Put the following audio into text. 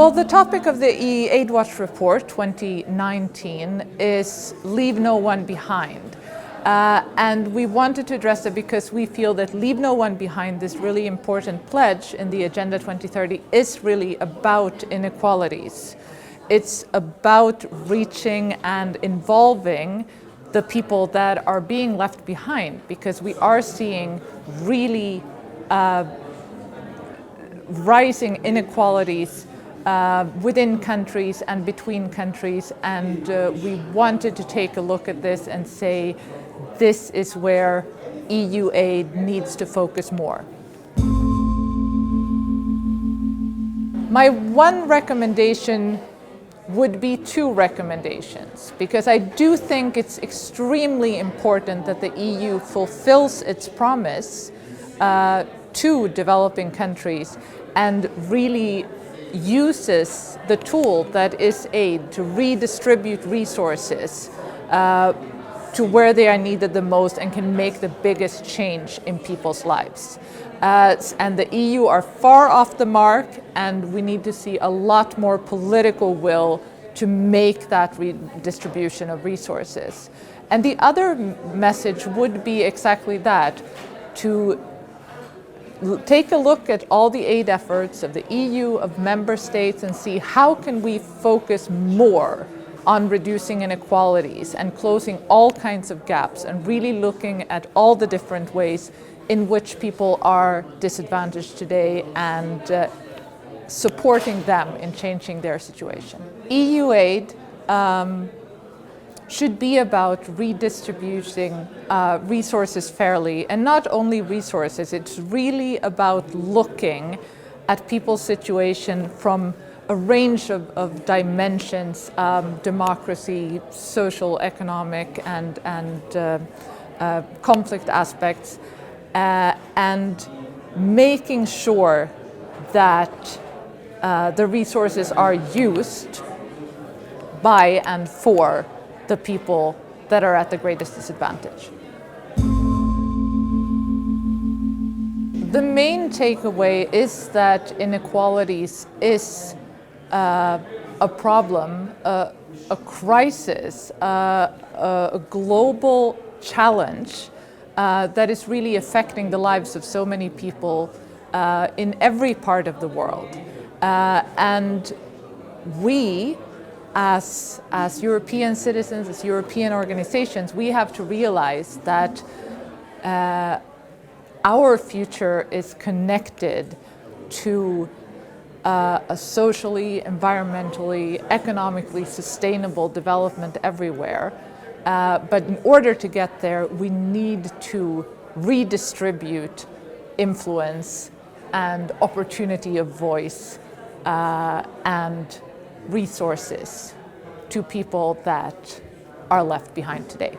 Well, the topic of the Aid Watch report 2019 is Leave No One Behind. And we wanted to address it because we feel that Leave No One Behind, this really important pledge in the Agenda 2030, is really about inequalities. It's about reaching and involving the people that are being left behind, because we are seeing really rising inequalities within countries and between countries, and we wanted to take a look at this and say this is where EU aid needs to focus more. My one recommendation would be two recommendations, because I do think it's extremely important that the EU fulfills its promise to developing countries and really uses the tool that is aid to redistribute resources to where they are needed the most and can make the biggest change in people's lives. And the EU are far off the mark, and we need to see a lot more political will to make that redistribution of resources. And the other message would be exactly that, to take a look at all the aid efforts of the EU, of member states, and see how can we focus more on reducing inequalities and closing all kinds of gaps, and really looking at all the different ways in which people are disadvantaged today and supporting them in changing their situation. EU aid should be about redistributing resources fairly, and not only resources, it's really about looking at people's situation from a range of dimensions, democracy, social, economic, and conflict aspects, and making sure that the resources are used by and for the people that are at the greatest disadvantage. The main takeaway is that inequalities is a problem, a crisis, a global challenge that is really affecting the lives of so many people in every part of the world. And we, as European citizens, as European organizations, we have to realize that our future is connected to a socially, environmentally, economically sustainable development everywhere. But in order to get there, we need to redistribute influence and opportunity of voice and resources to people that are left behind today.